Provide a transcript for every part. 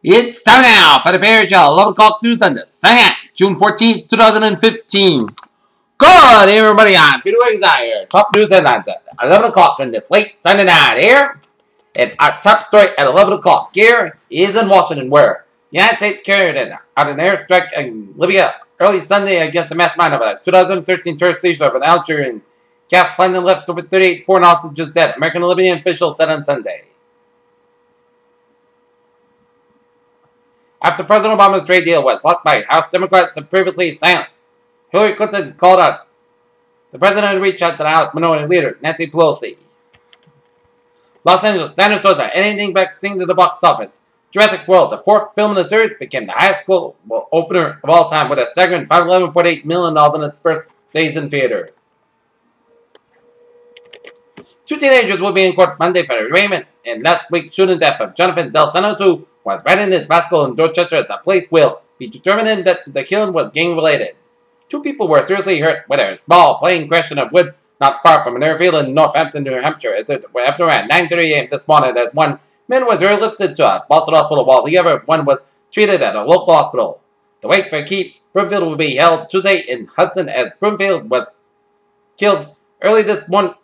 It's time now for the Bear Gel 11 o'clock news on the Sunday, June 14th, 2015. Good evening, everybody. I'm Peter Wiggins here. Top news headlines at 11 o'clock on this late Sunday night here. And our top story at 11 o'clock here is in Washington, where the United States carried out an airstrike in Libya early Sunday against the mastermind of a 2013 terrorist seizure of an Algerian gas plane that left over 38 foreign hostages dead, American and Libyan officials said on Sunday. After President Obama's trade deal was blocked by House Democrats and previously silent, Hillary Clinton called out the president to reach out to the House Minority Leader, Nancy Pelosi. Los Angeles standard shows are anything but seeing to the box office. Jurassic World, the fourth film in the series, became the highest global opener of all time with a staggering $511.8 million in its first days in theaters. Two teenagers will be in court Monday for the arraignment in last week's shooting death of Jonathan Del Santos, who was riding his bicycle in Dorchester as the police will be determining that the killing was gang-related. Two people were seriously hurt when a small plane crashed in the woods not far from an airfield in Northampton, New Hampshire. It happened around 9:30 a.m. this morning as one man was airlifted to a Boston hospital while the other one was treated at a local hospital. The wake for Keith Broomfield will be held Tuesday in Hudson as Broomfield was killed early this morning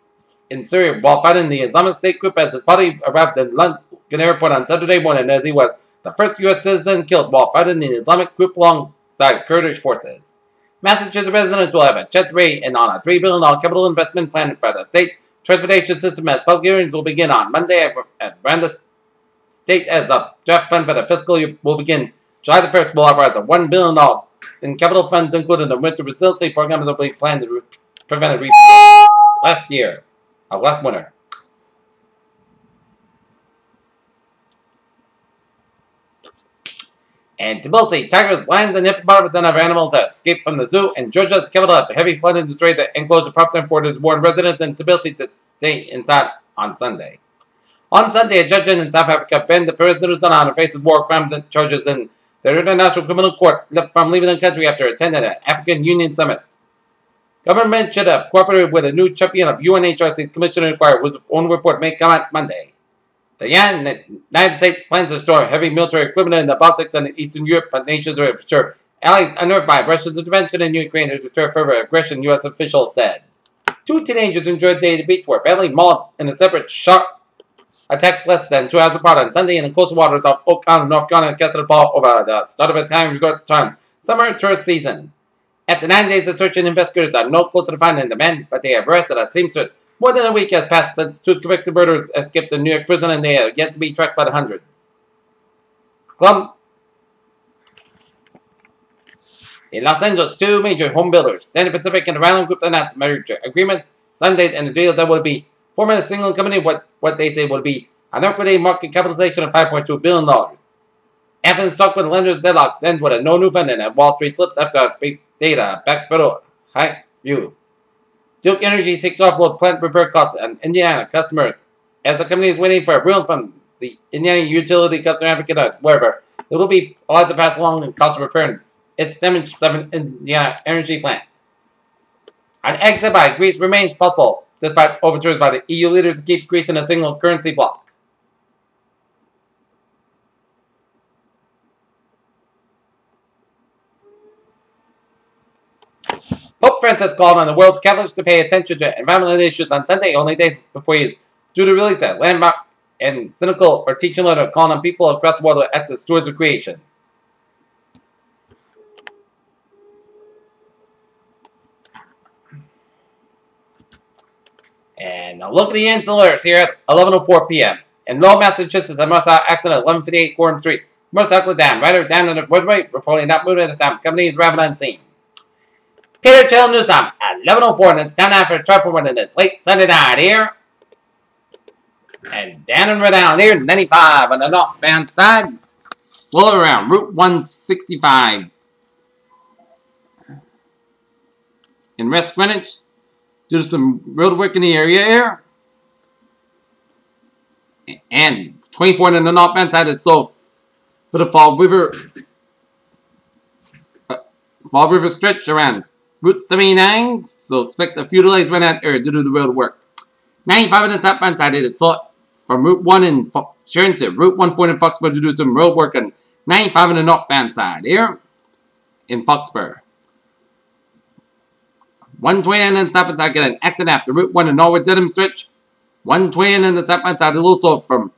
in Syria while fighting the Islamic State group as his body arrived in London Airport on Saturday morning, as he was the first U.S. citizen killed while fighting the Islamic group alongside Kurdish forces. Massachusetts residents will have a chance to weigh in on a $3 billion capital investment plan for the state's transportation system as public hearings will begin on Monday around the state as the draft plan for the fiscal year will begin. July the 1st will authorize a $1 billion in capital funds, including the winter resiliency programs that will be planned to prevent a repeat last winter. And Tbilisi, tigers, lions, and hippopotamus and other animals have escaped from the zoo in Georgia's capital after heavy flooding destroyed the enclosure property and forced warned residents in Tbilisi to stay inside on Sunday. On Sunday, a judge in South Africa banned the president on faces war crimes and charges in the International Criminal Court from leaving the country after attending an African Union summit. Government should have cooperated with a new champion of UNHRC's Commissioner Inquiry, whose own report may come out Monday. The United States plans to store heavy military equipment in the Baltics and Eastern Europe, but nations are sure allies unnerved by Russia's intervention in Ukraine to deter further aggression, U.S. officials said. Two teenagers enjoyed the day at the beach were badly mauled in a separate shark attacks less than 2 hours apart on Sunday in the coastal waters of Oak Island, North Carolina, casted a ball over the start of Italian resort town's summer tourist season. After 9 days of search, investigators are no closer to finding the men, but they have arrested a seamstress. More than a week has passed since two convicted murderers escaped a New York prison, and they are yet to be tracked by the hundreds. In Los Angeles, two major home builders, Standard Pacific and the Ryland Group, announced a marriage agreement Sunday, and a deal that would be forming a single company what they say would be an equity market capitalization of $5.2 billion. After stock with lenders' deadlocks ends with a no new funding and Wall Street slips after big data backs federal high view. Duke Energy seeks to offload plant repair costs on Indiana customers as the company is waiting for a ruling from the Indiana Utility Customer Advocate. However, it will be allowed to pass along the cost of repairing its damaged 7 Indiana energy plant. An exit by Greece remains possible despite overtures by the EU leaders to keep Greece in a single currency bloc. Pope Francis called on the world's Catholics to pay attention to environmental issues on Sunday, only days before he is due to release a landmark and cynical or teaching letter calling on people across the world to act as stewards of creation. And now look at the instant alerts here at 11:04 p.m. In Lowell, Massachusetts, a motorcycle accident at 1158 Gordon Street. Motorcycle down, rider down on the roadway, reportedly not moving at the time. Company is arriving on scene. Peter Chill News Time at 11:04, and it's down now for a trap one, and it's late Sunday night here. And down and down here, 95 on the northbound side. Slow around Route 165 in West Greenwich due to some road work in the area here. And 24 on the northbound side is slow for the Fall River stretch around Route 79, so expect a few delays when that area due to the road work. 95 on the southbound side is slow from Route 1 in Sharon to Route 140 in Foxborough to do some road work on 95 on the northbound side here in Foxborough. 120 on the southbound side, get an exit after Route 1 in Norwood Dedham Stretch. 120 on the southbound side, also from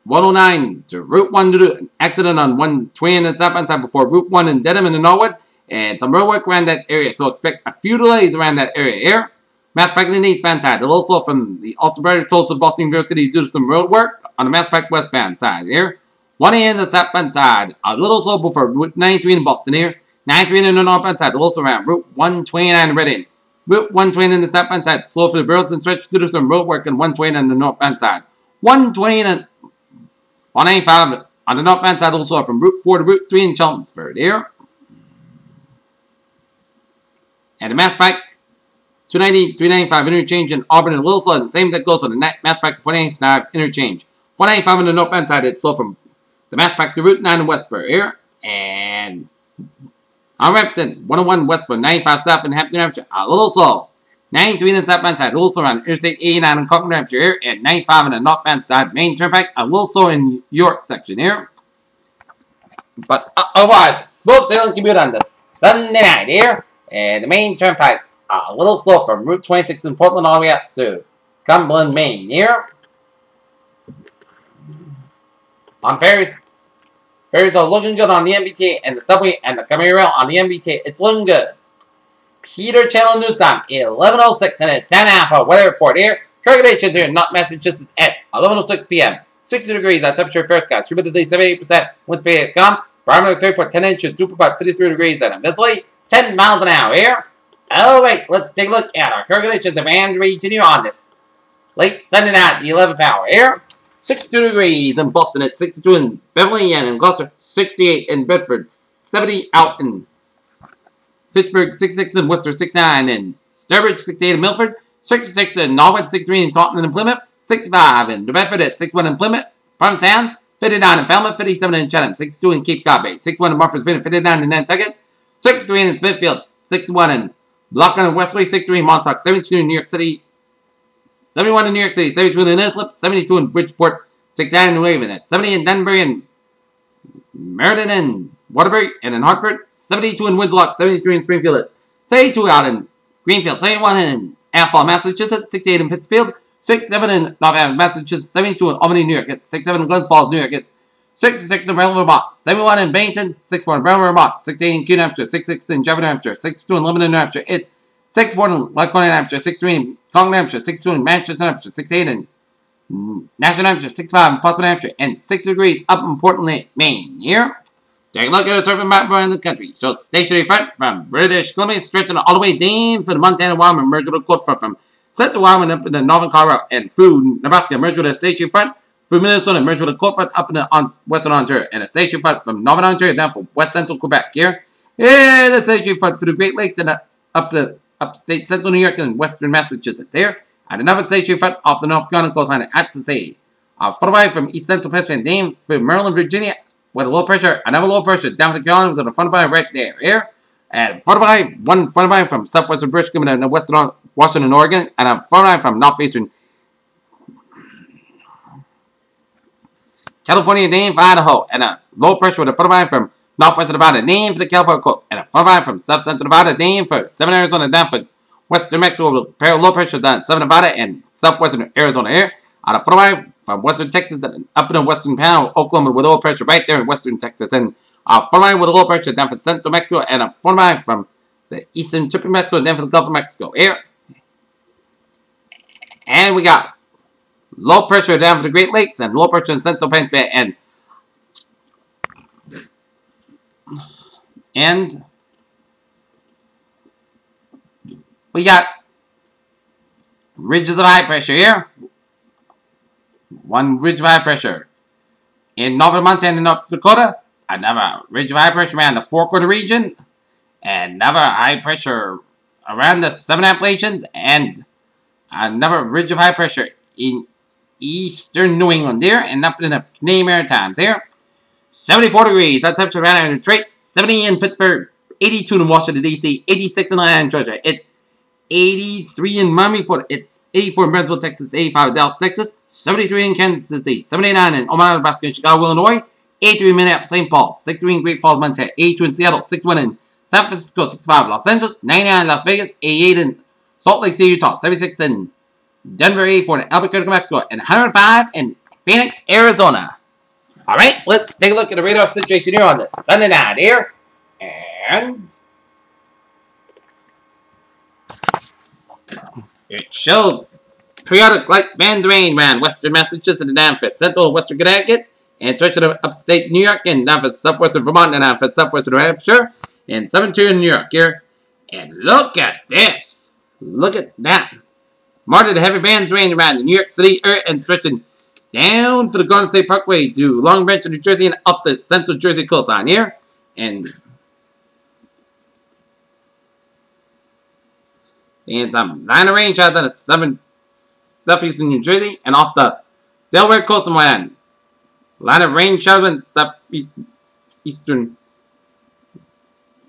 109 to Route 1 to do an accident on 120 on the southbound side before Route 1 in Dedham and in Norwood. And some road work around that area, so expect a few delays around that area here. Mass Pike in the eastbound side. Also from the Alsbury toll to Boston University due to some road work on the Mass Pike westbound side here. 1 on the southbound side. A little slow before Route 93 in Boston here. 93 on the northbound side. Also around Route 129 in Reading. Route 120 on the southbound side. Slow for the Burlington stretch due to some road work on 120 on the northbound side. 120 and 195 on the northbound side. Also from Route 4 to Route 3 in Chelmsford here. And the Mass Pike 290, 395 interchange in Auburn and Little Slow. The same that goes for the Mass Pike 495 interchange. 495 on the northbound side. It's slow from the Mass Pike to Route 9 in Westboro here. And on Repton, 101 Westboro, 95 south in Hampton, New Hampshire. A little slow. 93 on the southbound side. A little slow around Interstate 89 in Concord, New Hampshire here. And 95 on the northbound side. Main Turnpike. A little slow in York section here. But otherwise, smooth sailing commute on the Sunday night here. And the main turnpike, a little slow from Route 26 in Portland all the way up to Cumberland, Maine here. On ferries are looking good on the MBTA and the subway and the commuter rail on the MBTA. It's looking good. Peter Channel News Time, 11:06, and it's 10.5 hour weather report here. Current conditions here in North Massachusetts at 11:06 p.m. 60 degrees on temperature first skies. Humidity 78%. Wind speed is calm. Barometer 3.10 inches. Dew about 53 degrees and visibly 10 miles an hour here. Oh, wait, let's take a look at our current conditions of Andrew region here on this late Sunday night, the 11th hour here. 62 degrees in Boston at 62 in Beverly and in Gloucester, 68 in Bedford, 70 out in Fitchburg, 66 in Worcester, 69 in Sturbridge, 68 in Milford, 66 in Norwood, 63 in Taunton and Plymouth, 65 in New Bedford at 61 in Plymouth, Provincetown, 59 in Falmouth, 57 in Chatham, 62 in Cape Cod Bay, 61 in Murfreesboro, 59 in Nantucket, 63 in Smithfield, 61 in Blockland and Westley, 63 in Montauk, 72 in New York City, 71 in New York City, 72 in Islip, 72 in Bridgeport, 69 in Raven, 70 in Danbury and Meriden and Waterbury and in Hartford, 72 in Winslow, 73 in Springfield, 72 out in Greenfield, 71 in Athol, Massachusetts, 68 in Pittsfield, 67 in Northampton, Massachusetts, 72 in Albany, New York, 67 in Glens Falls, New York, 66 in Brentwood, Vermont, 71 in Bennington, 64 in Brentwood, Vermont, 68 in Kew, New Hampshire, 66 in Jefferson, New Hampshire, 62 in Lebanon, New Hampshire, it's 64 in Lycoming, New Hampshire, 63 in Concord, New Hampshire, 62 in Manchester, New Hampshire, 68 in Nashville, New Hampshire, 65 in Pottsville, New Hampshire, and 60 degrees up in Portland, Maine. Here, take a look at the surfing map around the country. So stationary front from British Columbia, stretching all the way down for the Montana, Wyoming, merged with the cold front from Central Wyoming up in the northern Colorado, and through Nebraska, merged with the stationary front. Through Minnesota, merged with the cold front up in the western Ontario, and a stationary front from northern Ontario down for west central Quebec. Here, and a stationary front through the Great Lakes and up the upstate central New York and western Massachusetts. Here, and another stationary front off the North Carolina coastline at the sea. Far away from east central Pennsylvania, down for Maryland, Virginia, with a low pressure, another low pressure down for the Carolinas with a front by right there. Here, and far away, one front by from southwestern British Columbia and western Washington, Oregon, and a far away from northeastern California, named for Idaho, and a low pressure with a front by from northwestern Nevada, named for the California coast, and a front by from south central Nevada, named for southern Arizona, down for western Mexico with a pair of low pressure down southern Nevada and southwestern Arizona here. On a front by from western Texas up in the western panel, Oklahoma with low pressure right there in western Texas, and a front by with a low pressure down for central Mexico, and a front by from the eastern tip of Mexico down for the Gulf of Mexico here. And we got low pressure down for the Great Lakes and low pressure in central Pennsylvania, and we got ridges of high pressure here. One ridge of high pressure in northern Montana and North Dakota. Another ridge of high pressure around the Four Quarter region. Another high pressure around the Seven Appalachians. And another ridge of high pressure in eastern New England there. And up in the Canadian Maritimes here. 74 degrees. That temperature around in Detroit. 70 in Pittsburgh. 82 in Washington, D.C. 86 in Atlanta, Georgia. It's 83 in Miami, Florida. It's 84 in Brownsville, Texas. 85 in Dallas, Texas. 73 in Kansas City. 79 in Omaha, Nebraska, and Chicago, Illinois. 83 in Minneapolis, St. Paul, 63 in Great Falls, Montana, 82 in Seattle, 61 in San Francisco, 65 in Los Angeles, 99 in Las Vegas, 88 in Salt Lake City, Utah, 76 in Denver, 84 in Albuquerque, Mexico, and 105 in Phoenix, Arizona. Alright, let's take a look at the radar situation here on this Sunday night here. And it shows periodic light bands of rain around western Massachusetts and down for central western Connecticut, and stretching of upstate New York, and down for southwestern Vermont, and down for southwestern New Hampshire, and southern New York here. And look at this! Look at that! Moderate to heavy bands of rain around the New York City area, and stretching down for the Garden State Parkway to Long Branch, New Jersey, and up the central Jersey coastline here. And some line of rain showers on the southeastern New Jersey and off the Delaware coastline. Line of rain showers in southeastern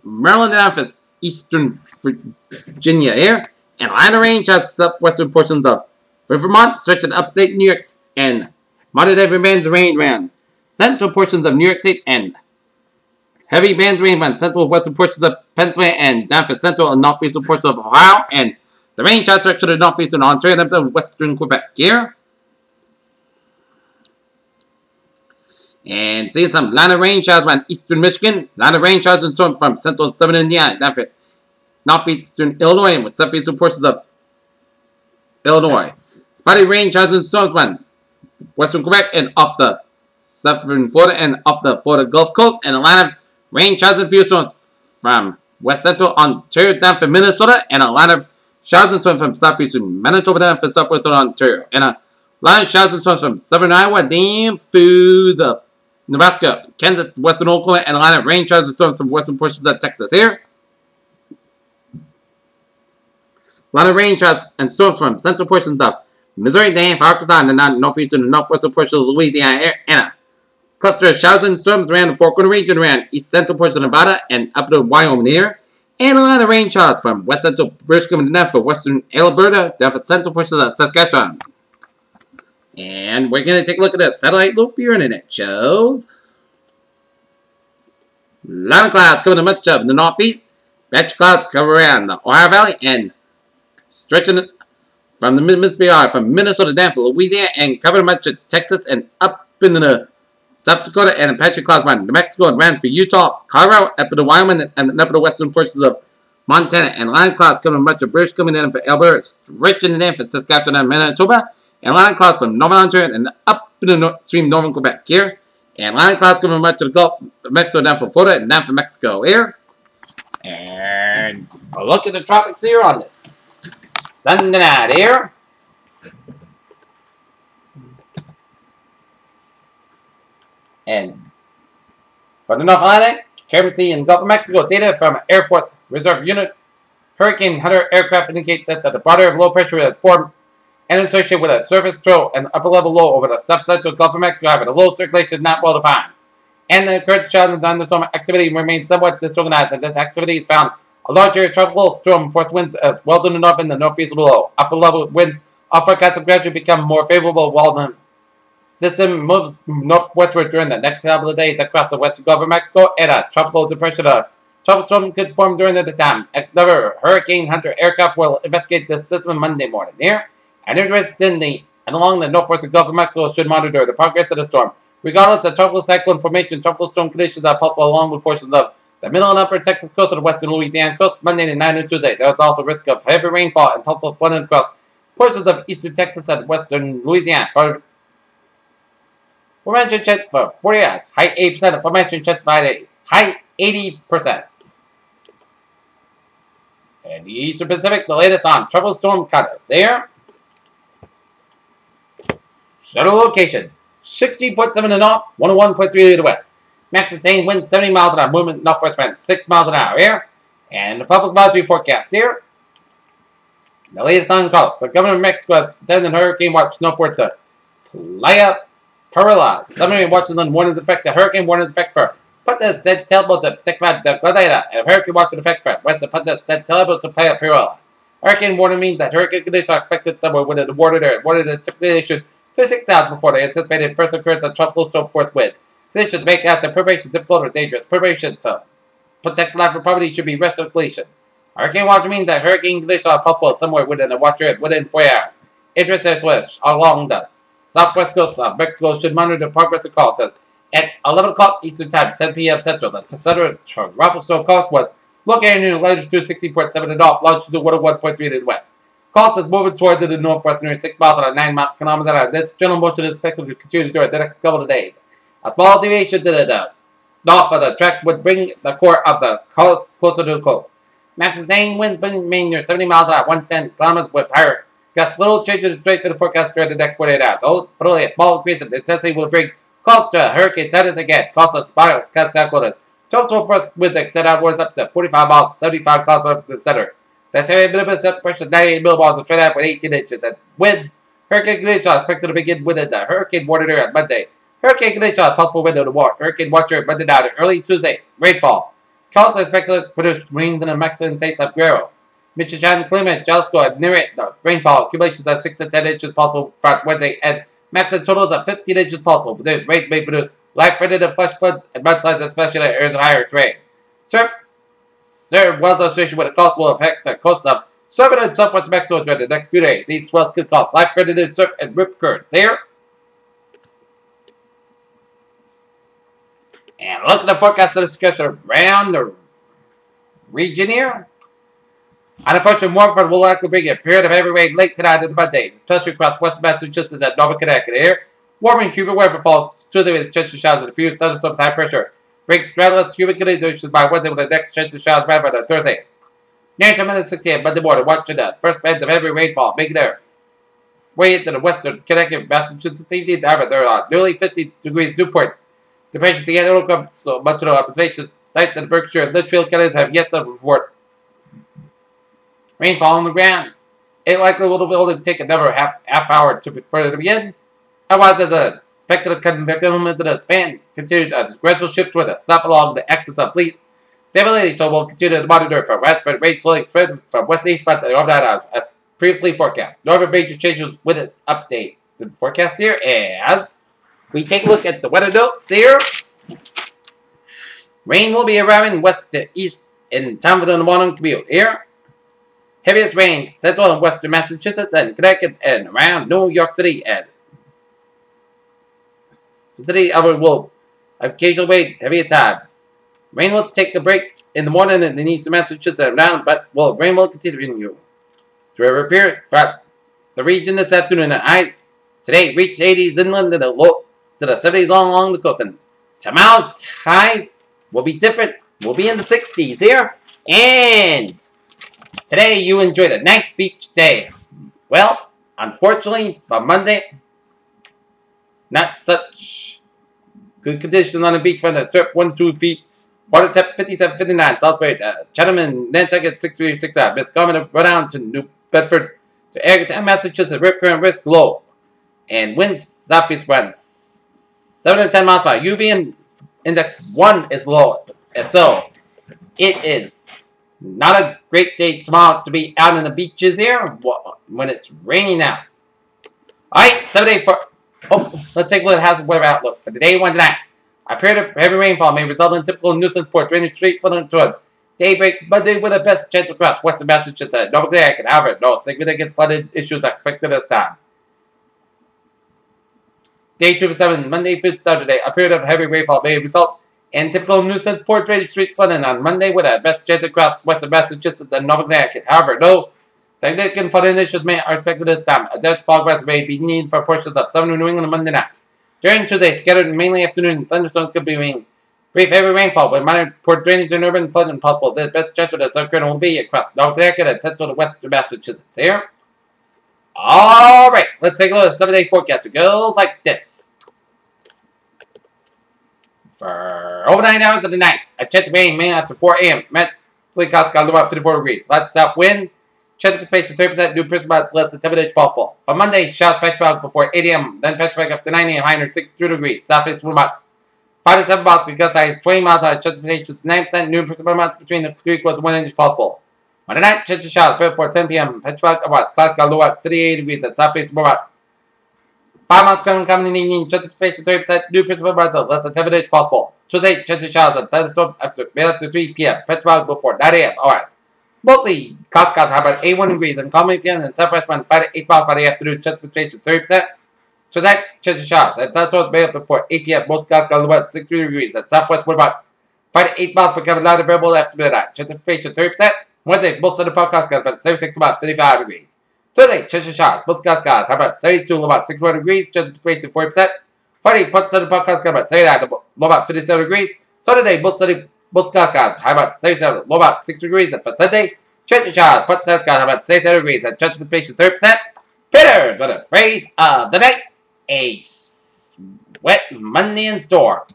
Maryland and off eastern Virginia here. And line of rain showers southwestern portions of Vermont, stretching upstate New York, and moderate heavy bands of rain around central portions of New York State, and heavy bands of rain around central western portions of Pennsylvania, and down for central and northeastern portions of Ohio, and the rain showers stretch to the northeastern Ontario and up to western Quebec here. And seeing some line of rain showers around eastern Michigan, line of rain showers and storms from central and southern Indiana, down for northeastern Illinois, and with southeastern portions of Illinois. Spotty rain showers and storms around western Quebec and off the southern Florida and off the Florida Gulf Coast, and a line of rain showers and few storms from west central Ontario down for Minnesota, and a line of showers and storms from southeastern Manitoba down for southwestern Ontario, and a line of showers and storms from southern Iowa down through the Nebraska, Kansas, western Oklahoma, and a line of rain showers and storms from western portions of Texas here. A line of rain showers and storms from central portions of Missouri, down for Arkansas, and the northeastern and northwestern portions of Louisiana here, and a cluster of showers and storms around the Four Corner region, around east central portions of Nevada, and up to Wyoming here. And a line of rain showers from west central British Columbia down for western Alberta, down for central portions of Saskatchewan. And we're going to take a look at the satellite loop here, and it shows line of clouds coming to much of the northeast. Batch clouds cover around the Ohio Valley and stretching from the Mississippi from Minnesota down to Louisiana, and covering much of Texas and up into the South Dakota, and Apache clouds around New Mexico and around for Utah, Colorado, up into Wyoming, and up into the western portions of Montana, and line clouds covering much of British Columbia down for Alberta, stretching down for Saskatchewan and Manitoba, and line clouds from Northern Ontario and up into the extreme northern Quebec here, and line clouds covering much of the Gulf of Mexico down for Florida and down for Mexico here. And a look at the tropics here on this Sunday night here. And for the North Atlantic, Caribbean Sea, and Gulf of Mexico, data from Air Force Reserve Unit Hurricane Hunter aircraft indicate that the body of low pressure has formed and associated with a surface trough and upper level low over the south-central Gulf of Mexico, having a low circulation not well defined. And the current showers and thunderstorm activity remains somewhat disorganized, and this activity has found a larger tropical storm force winds as well to the north and the northeast below. Upper level winds are forecast to gradually become more favorable while the system moves northwestward during the next couple of days across the western Gulf of Mexico, and a tropical depression, a tropical storm could form during the time. Another Hurricane Hunter aircraft will investigate this system Monday morning here. And interest in and along the northwestern Gulf of Mexico should monitor the progress of the storm. Regardless of tropical cyclone formation, tropical storm conditions are possible along with portions of the middle and upper Texas coast of the western Louisiana coast Monday night and Tuesday. There is also risk of heavy rainfall and possible flooding across portions of eastern Texas and western Louisiana. Formation chance for 40 hours. High 80% of formation chance for 5 days. High 80%. And the Eastern Pacific, the latest on tropical storm cutters there. Shuttle location, 60.7 to the north, 101.3 to the west. Max sustained wind 70 miles an hour, movement northwest wind 6 miles an hour here. And the public advisory forecast here. The latest on coast. The governor of Mexico has extended hurricane watch northward to Playa Paralas. Submarine watches and warnings effect. The hurricane warnings effect for Punta said terrible to Tecmat de Gladera. And hurricane watch in effect for west of Punta said terrible to Playa Paralas. Hurricane warning means that hurricane conditions are expected somewhere within the water area. Water that typically issued 36 hours before the anticipated first occurrence of tropical storm force winds. Conditions make acts preparation difficult or dangerous. Preparation to protect life or property should be restoration. Hurricane watch means that hurricane conditions are possible somewhere within a watch area within 4 hours. Interest air swish along the southwest coast of Mexico should monitor the progress of calls. Says at 11 o'clock Eastern Time, 10 p.m. Central, the center of tropical storm coast was located in latitude 60.7 to the north, longitude 101.3 to the west. Coast is moving towards the northwest near 6 miles on a 9 kilometer. This general motion is expected to continue during the next couple of days. A small deviation to the north of the track would bring the core of the coast closer to the coast. Maps sustained winds remain near 70 miles an hour, 110 kilometers with higher gusts. Little change in the straight for the forecast during the next 48 hours. But only a small increase in intensity will bring coast to hurricane status again. Coast of spiral cast cyclones. Storms will first winds extend outwards up to 45 miles, 75 kilometers up to the center. That's area minimum set pressure 98 millibars of trade with 18 inches. And wind hurricane conditions are expected to begin within the hurricane warning area on Monday. Hurricane conditions are possible window to warn. Hurricane watcher Monday night and early Tuesday. Rainfall. Coast are expected to produce rains in the Mexican states of Guerrero, Michoacan, Clemente, Jalisco, and near it. The rainfall accumulations of 6 to 10 inches possible for Wednesday, and maximum totals of 15 inches possible. But there's rain may produce life-threatening flash floods and mudslides, especially in areas of higher terrain. Swells associated with the coast will affect the coasts of southern and southwest Mexico during the next few days. These swells could cause life-threatening surf and rip currents. Here. And look at the forecast of the discussion around the region here. An approaching warm front will likely bring a period of heavy rain late tonight and Monday, especially across western Massachusetts and northern Connecticut. Here, warm and humid weather falls Tuesday with chance of showers and a few thunderstorms, high pressure. Brings straddless humid conditions by Wednesday with the next chance of showers rather than Thursday. Near 10 minutes 68 Monday morning, watching the first bands of heavy rainfall making their way into the western Connecticut, Massachusetts, evening. However, there are nearly 50 degrees dew point. Temperatures together will come so much of the observation sites in Berkshire and Litchfield counties have yet to report rainfall on the ground. It likely will only take another half hour to further to begin. Otherwise, as a expected convective momentum of the span continued as a gradual shift toward a stop along the axis of least stability, so we'll continue to monitor for widespread rain slowly spread from west to east front and overnight as previously forecast. No other major changes with this update. The forecast here as we take a look at the weather notes here. Rain will be arriving west to east in time for the morning commute here. Heaviest rain central and western Massachusetts and Connecticut and around New York City and the city will occasionally wait heavy at times. Rain will take a break in the morning in the eastern Massachusetts and around, but rain will continue to appear throughout the region this afternoon. And highs today reach 80s inland and the low to the 70s along the coast. And tomorrow's highs will be different. We'll be in the 60s here. And today you enjoyed a nice beach day. Well, unfortunately, for Monday, not such good conditions on the beach from the surf 1 to 2 feet. Water depth 57, 59. Salisbury to Chatham and Nantucket 636 out. Miss Carmen run down to New Bedford to Egerton, Massachusetts. Rip current risk low. And winds southeast winds 7 to 10 miles per hour. UV index 1 is low. So it is not a great day tomorrow to be out on the beaches here when it's raining out. Alright, 7 day for. Oh, let's take a look at how's the weather outlook for the day 1 tonight. A period of heavy rainfall may result in typical nuisance port draining straight towards daybreak, Monday with the best chance across western Massachusetts and Northern Connecticut. However, no significant flooded issues are expected this time. Day 2 for 7, Monday through Saturday, a period of heavy rainfall may result in typical nuisance port draining street flooding on Monday with the best chance across western Massachusetts and Northern Connecticut. However, no significant flooding issues are expected this time. A dense fog rest may be needed for portions of southern New England on Monday night. During Tuesday, scattered mainly afternoon thunderstorms could be brief heavy rainfall with minor port drainage and urban flooding possible. The best chance for the occurring will be across North Connecticut and central to western Massachusetts. Here. Alright, let's take a look at the 7-day forecast. It goes like this. For over 9 hours of the night, a chance of rain may after 4 a.m. Mentally cost got about 54 degrees. Light south wind. Chance of precipitation 30%, new precipitation less than 10 inches possible. For Monday, showers patch back before 8 a.m., then patch back after 9 a.m., high near 62 degrees. Southeast wind about 5 to 7 miles because high is 20 miles on a chance of precipitation 9%, new precipitation amounts between the 3 quarters 1 inch possible. Monday night, chance of showers before 10 p.m., patch back otherwise. Clouds got low at 38 degrees at southeast wind about 5 miles coming in the evening, chance of precipitation 30%, new principal winds of less than 10 minutes possible. Tuesday, chance of showers and thunderstorms after 3 p.m. Principal before 9 a.m. Hours. Mostly, clouds have about 81 degrees and calming p.m. and southwest wind 5 to 8 miles by the afternoon, chance of precipitation 30%. Tuesday, chance of showers and thunderstorms made up before 8 p.m. Most clouds got about 63 degrees and southwest wind about 5 to 8 miles becoming louder variable after midnight. Chance of precipitation 30%. Wednesday, most of the podcast skies about 76 about 55 degrees. Thursday, chance of showers. Most skies how about 72 low about 61 degrees. Chance of precipitation 40%. Friday, most of the podcast skies about 79 low about 57 degrees. Saturday, most skies high about 77 low about 6 degrees. And for Sunday, chance of showers. Most skies high about 67 degrees and chance of precipitation 30%. Peter, got a phrase of the night. A wet Monday in store.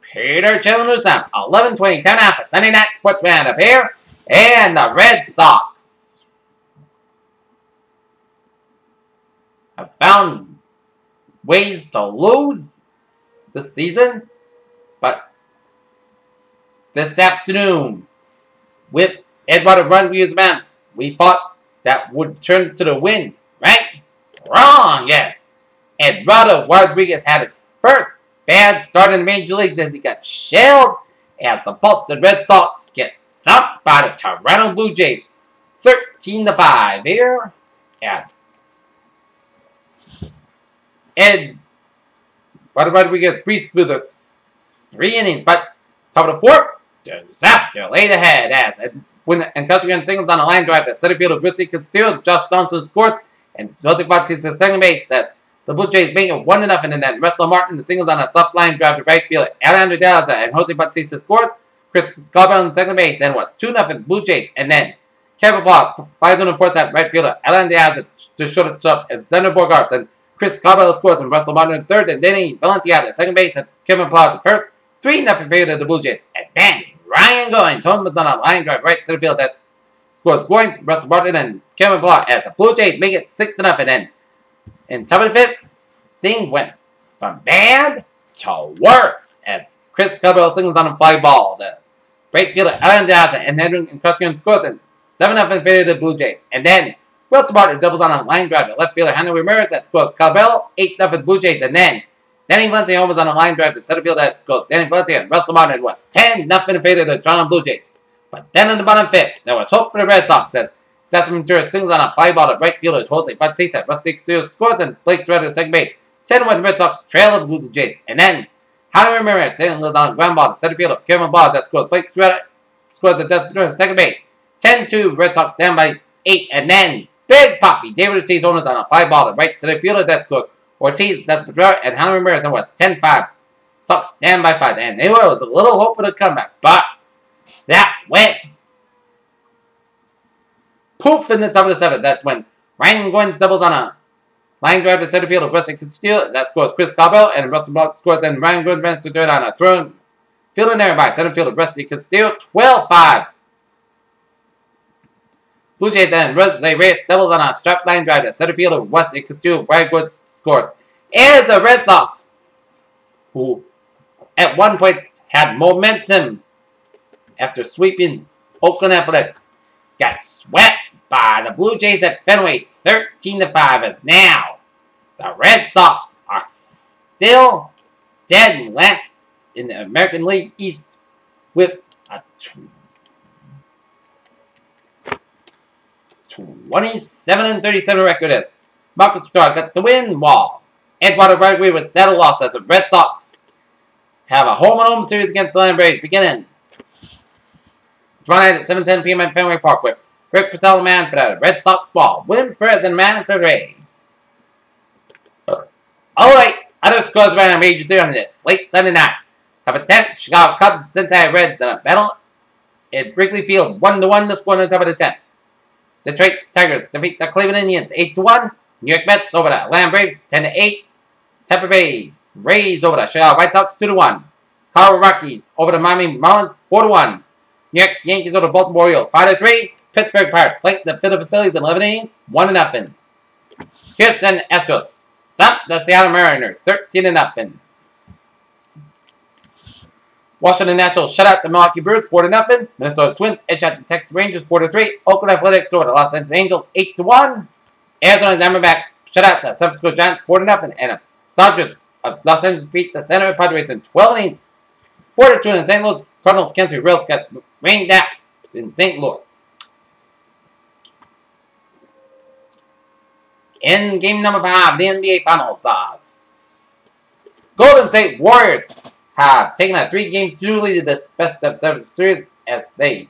Peter Chillingham, 11:20, 10.5 Sunday night sportsman up here, and the Red Sox have found ways to lose this season, but this afternoon, with Eduardo Rodriguez man, we thought that would turn to the win, right? Wrong, yes. Eduardo Rodriguez had his first bad start in the major leagues as he got shelled as the Boston Red Sox get thumped by the Toronto Blue Jays 13-5 here as Eduardo Rodriguez breezed through the 3 innings, but top of the 4th, disaster laid ahead as when Custer singles on a line drive at center field of Grizzly Castillo, Josh Donaldson scores, and Jose Bautista second base says the Blue Jays make it 1-0, and then Russell Martin the singles on a soft line drive to right field. Alejandro Daza and Jose Bautista scores. Chris Scarborough in second base and was 2-0 Blue Jays, and then Kevin Block flies on the fourth at right fielder. Alejandro Daza to shortstop as Xander Bogaerts, and Chris Scarborough scores, and Russell Martin in third, and Denny Valenciano at second base, and Kevin Block at first. 3-0 favor of the Blue Jays, and then Ryan Goins was on a line drive right center field that scores Goins, Russell Martin, and Kevin Block as the Blue Jays make it 6-0, and then in top of the 5th, things went from bad to worse as Chris Cabell singles on a fly ball. The right fielder Alan Daza and Henry and Crushkin scores, and 7-0 in favor of the Blue Jays. And then Wilson Martin doubles on a line drive to left fielder Henry Ramirez that scores Cabell, 8-0 Blue Jays. And then Danny Valencia was on a line drive to center field that scores Danny Valencia, and Russell Martin was 10-0 in favor of the Toronto Blue Jays. But then in the bottom 5th, there was hope for the Red Sox as Desmond Ventura singles on a fly ball to right fielder Jose Bautista. Rusty Castillo scores, and Blake Schroeder at second base. 10-1 Red Sox trail the Blue Jays. And then Henry Ramirez singles on a ground ball to center fielder Kevin Ball that scores. Blake Schroeder scores at Desmond Ventura second base. 10-2 Red Sox stand by 8. And then Big Poppy David Ortiz owners on a fly ball to right center fielder that scores. Ortiz, Desmond Ventura, and Henry Ramirez, and was 10-5. Sox stand by 5. And there was a little hope of a comeback, but that went poof in the top of the 7th. That's when Ryan Goins doubles on a line drive to center field of Rusty Castillo. That scores Chris Cabell, and Russell Block scores, and Ryan Goins runs to third on a throw. Field in there by center field of Rusty Castillo. 12-5. Blue Jays and Jose Reyes doubles on a strap line drive to center field of Rusty Castillo. Ryan Goins scores. And the Red Sox, who at one point had momentum after sweeping Oakland Athletics, got swept by the Blue Jays at Fenway 13-5, as now the Red Sox are still dead last in the American League East with a 27-37 record as Marcus Stroud got the win, while Eduardo Rodriguez with saddle loss as the Red Sox have a home-and-home series against the Atlanta Braves beginning tomorrow night at 7:10 p.m. at Fenway Park with Rick Patel man for the Red Sox ball. Williams Perez and man for the Braves. Alright, other scores around the major series on this late Sunday night. Top of 10th, Chicago Cubs and Cincinnati Reds in a battle at Wrigley Field. 1-1 the score on the top of the 10th. Detroit Tigers defeat the Cleveland Indians 8-1. New York Mets over the Atlanta Braves 10-8. Tampa Bay Rays over the Chicago White Sox 2-1. Colorado Rockies over the Miami Marlins 4-1. New York Yankees over the Baltimore Orioles 5-3. Pittsburgh Pirates played the Philadelphia Phillies in 11 innings 1-0. Houston Astros thumped the Seattle Mariners 13-0. Washington Nationals shut out the Milwaukee Brewers 4-0. Minnesota Twins edged out the Texas Rangers 4-3. Oakland Athletics over the Los Angeles Angels 8-1. Arizona Diamondbacks shut out the San Francisco Giants 4-0. And a Dodgers of Los Angeles beat the San Diego Padres in 12 innings, 4-2 in St. Louis. Cardinals Kansas City Royals got rained out in St. Louis. In game number 5, the NBA Finals, the Golden State Warriors have taken a 3-game lead to this best-of-7 series as they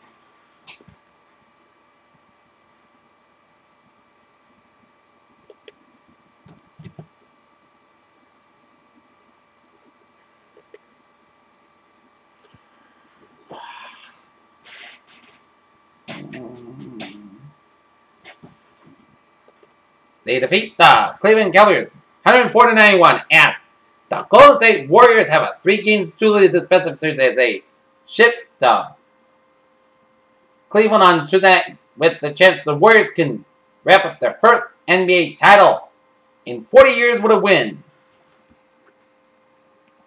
defeat the Cleveland Cavaliers 104-91 as the Golden State Warriors have a 3-game lead this best of series as they ship to Cleveland on Tuesday night with the chance the Warriors can wrap up their first NBA title in 40 years with a win.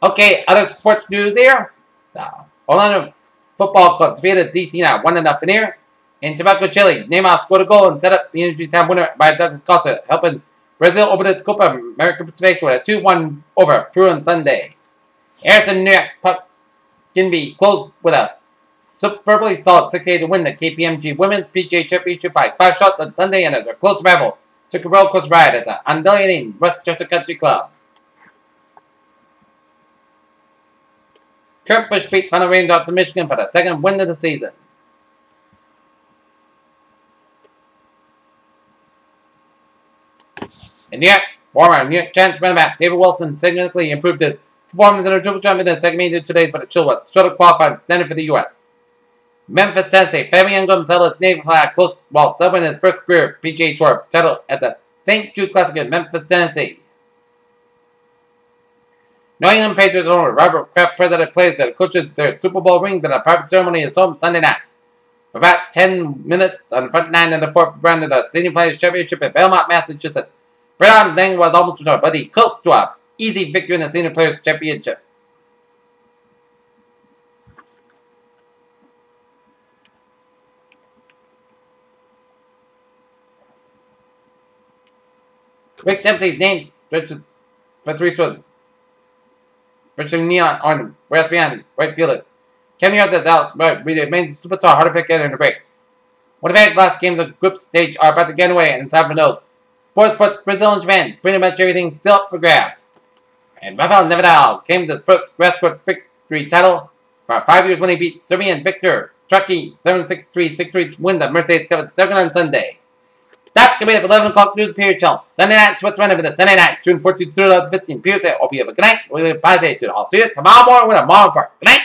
Okay, other sports news here. The Orlando Football Club defeated DC United 1-0 here. In Tobacco, Chile, Neymar scored a goal and set up the energy time winner by Douglas Costa, helping Brazil open its Copa America participation with a 2-1 over Peru on Sunday. Harrison New York puck can be closed with a superbly solid 6-8 to win the KPMG Women's PGA Championship by 5 shots on Sunday, and as a close rival took a roller coaster ride at the undulating Westchester Country Club. Kurt Busch beat Final Raindrops of Michigan for the second win of the season. In New York, former New York Giants running back David Wilson significantly improved his performance in a triple jump in the second meeting 2 days, but it still was short of qualifying standard for the U.S. Memphis, Tennessee, Fabian Gonzalez held his navy flag close while celebrating his first career PGA Tour title at the St. Jude Classic in Memphis, Tennessee. New England Patriots owner Robert Kraft presented players that coaches their Super Bowl rings at a private ceremony in his home Sunday night. For about 10 minutes on the front 9 and the 4th round of the Senior Players Championship at Belmont, Massachusetts, Brown then was almost returned, but he close to a easy victory in the Senior Players Championship. Rick Dempsey's names Richards for 3 scores. Richard Neon on West Beyond right fielder. Kevin Yards as Alex remains a superstar hard to get in the race. Winnipeg last games of group stage are about to get away, and time for those. Sports, Brazil, and Japan, pretty much everything still up for grabs. And Rafael Nadal came to his first grassroots victory title for 5 years when he beat Serbian Victor Trucki 7-6-3, 6-3 to win the Mercedes Cup at Stockton on Sunday. That's going to be the 11 o'clock news period channel. Sunday night, Sports Runner for the Sunday night, June 14, 2015. Period. Hope you have a good night. We'll be positive. I'll see you tomorrow morning with a morning part. Good night.